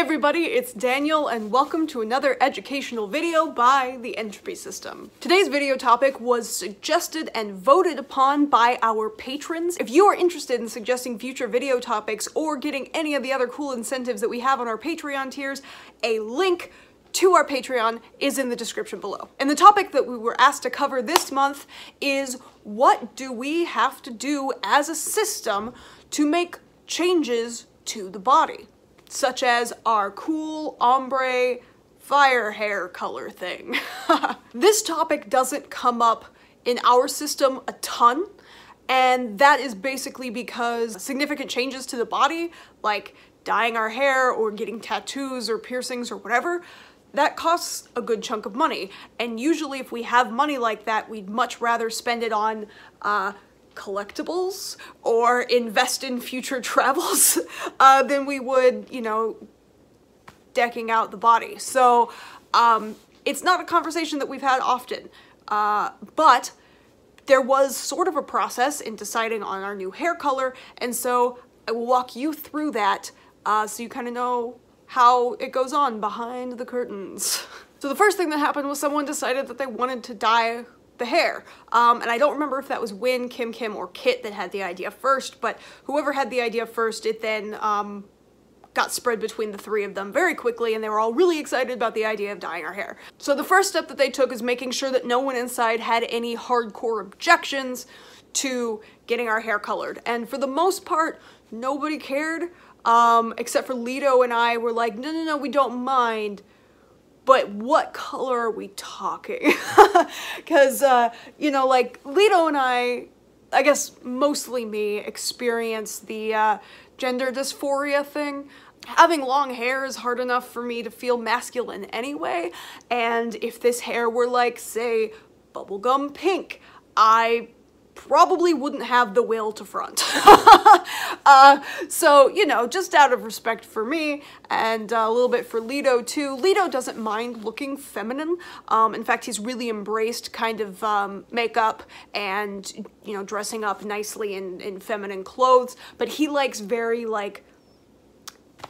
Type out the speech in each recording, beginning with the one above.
everybody, it's Daniel and welcome to another educational video by the Entropy System. Today's video topic was suggested and voted upon by our patrons. If you are interested in suggesting future video topics or getting any of the other cool incentives that we have on our Patreon tiers, a link to our Patreon is in the description below. And the topic that we were asked to cover this month is, what do we have to do as a system to make changes to the body? Such as our cool ombre fire hair color thing. This topic doesn't come up in our system a ton, and that is basically because significant changes to the body, like dyeing our hair or getting tattoos or piercings or whatever, that costs a good chunk of money. And usually if we have money like that, we'd much rather spend it on collectibles or invest in future travels than we would, you know, decking out the body. So it's not a conversation that we've had often, but there was sort of a process in deciding on our new hair color, and so I will walk you through that so you kind of know how it goes on behind the curtains. So the first thing that happened was someone decided that they wanted to dye the hair. And I don't remember if that was Win, Kim, or Kit that had the idea first, but whoever had the idea first, it then got spread between the three of them very quickly, and they were all really excited about the idea of dyeing our hair. So the first step that they took is making sure that no one inside had any hardcore objections to getting our hair colored. And for the most part, nobody cared, except for Lido and I were like, no, we don't mind. But what color are we talking? Because, you know, like, Lido and I guess mostly me, experienced the gender dysphoria thing. Having long hair is hard enough for me to feel masculine anyway, and if this hair were like, say, bubblegum pink, I probably wouldn't have the will to front. So, you know, just out of respect for me and a little bit for Lido too. Lido doesn't mind looking feminine. In fact, he's really embraced kind of makeup and, you know, dressing up nicely in feminine clothes, but he likes very, like,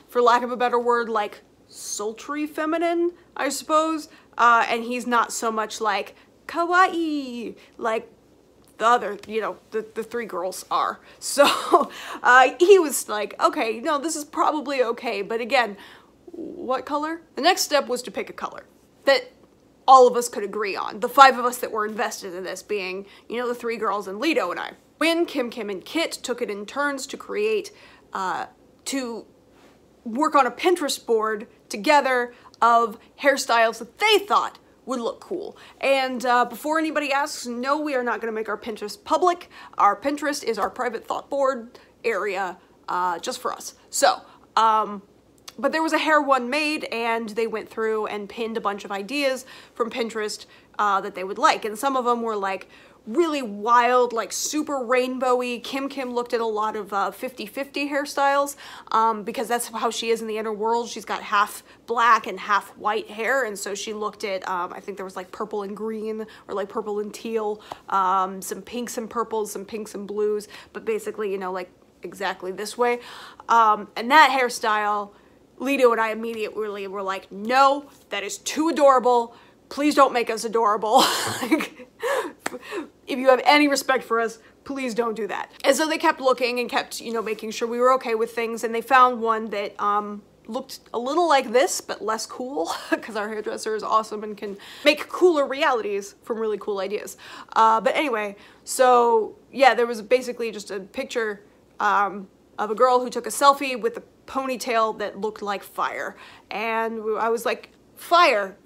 for lack of a better word, like sultry feminine, I suppose. And he's not so much like kawaii, like the other, you know, the three girls are. So he was like, okay, no, this is probably okay, but again, what color? The next step was to pick a color that all of us could agree on. The five of us that were invested in this being, you know, the three girls and Lido and I. Win, Kim, and Kit took it in turns to create, to work on a Pinterest board together of hairstyles that they thought would look cool. And before anybody asks, no, we are not going to make our Pinterest public. Our Pinterest is our private thought board area just for us. So, but there was a hair one made, and they went through and pinned a bunch of ideas from Pinterest that they would like. And some of them were like really wild, like super rainbowy. Kim looked at a lot of 50-50 hairstyles because that's how she is in the inner world. She's got half black and half white hair, and so she looked at, I think there was like purple and green, or like purple and teal, some pinks and purples, some pinks and blues, but basically, you know, like exactly this way. And that hairstyle, Lido and I immediately were like, no, that is too adorable. Please don't make us adorable. If you have any respect for us, please don't do that. And so they kept looking and kept, you know, making sure we were okay with things, and they found one that looked a little like this, but less cool, because our hairdresser is awesome and can make cooler realities from really cool ideas. But anyway, so yeah, there was basically just a picture of a girl who took a selfie with a ponytail that looked like fire. And I was like, fire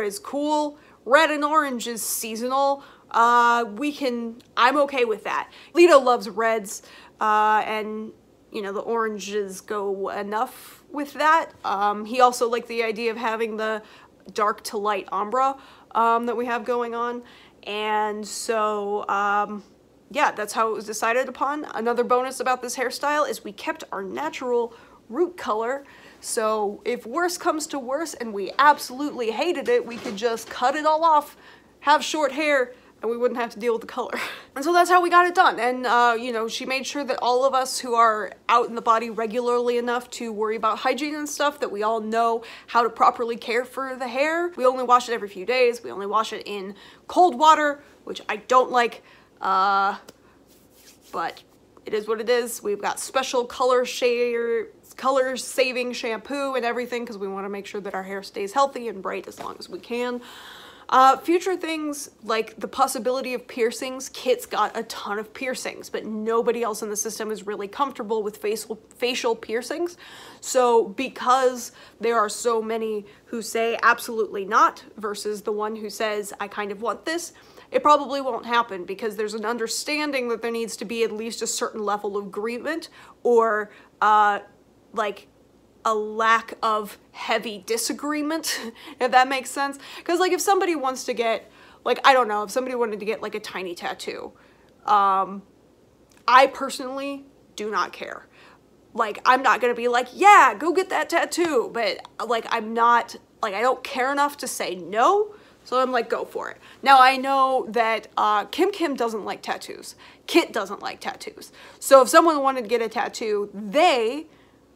is cool. Red and orange is seasonal. I'm okay with that. Lido loves reds, and, you know, the oranges go enough with that. He also liked the idea of having the dark to light ombre that we have going on. And so, yeah, that's how it was decided upon. Another bonus about this hairstyle is we kept our natural root color. So if worse comes to worse and we absolutely hated it, we could just cut it all off, have short hair, and we wouldn't have to deal with the color. And so that's how we got it done. And, you know, she made sure that all of us who are out in the body regularly enough to worry about hygiene and stuff, that we all know how to properly care for the hair. We only wash it every few days. We only wash it in cold water, which I don't like, but it is what it is. We've got special color-saving shampoo and everything because we want to make sure that our hair stays healthy and bright as long as we can. Future things, like the possibility of piercings. Kit's got a ton of piercings, but nobody else in the system is really comfortable with facial piercings. So because there are so many who say absolutely not versus the one who says I kind of want this, it probably won't happen because there's an understanding that there needs to be at least a certain level of agreement or like a lack of heavy disagreement, if that makes sense. Because like if somebody wants to get, like, I don't know, if somebody wanted to get like a tiny tattoo, I personally do not care. Like, I'm not gonna be like, yeah, go get that tattoo, but like I'm not, like I don't care enough to say no, so I'm like, go for it. Now I know that Kim doesn't like tattoos. Kit doesn't like tattoos. So if someone wanted to get a tattoo, they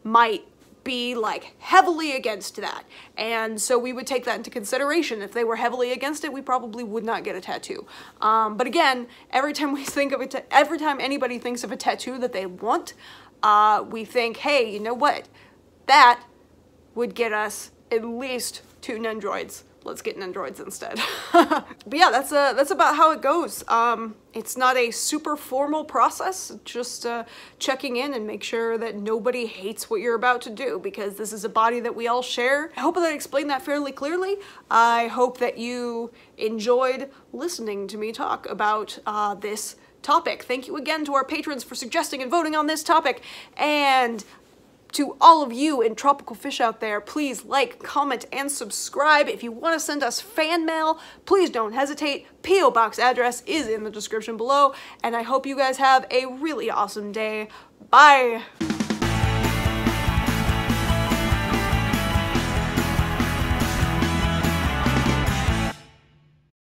might be like heavily against that, and so we would take that into consideration. If they were heavily against it, we probably would not get a tattoo. But again, every time we think of it, every time anybody thinks of a tattoo that they want, we think, hey, you know what? That would get us at least 2 Nendroids. Let's get Nendroids instead. But yeah, that's about how it goes. It's not a super formal process, just checking in and make sure that nobody hates what you're about to do, because this is a body that we all share. I hope that I explained that fairly clearly. I hope that you enjoyed listening to me talk about this topic. Thank you again to our patrons for suggesting and voting on this topic, and to all of you in tropical fish out there, please like, comment, and subscribe. If you want to send us fan mail, please don't hesitate. P.O. Box address is in the description below, and I hope you guys have a really awesome day. Bye!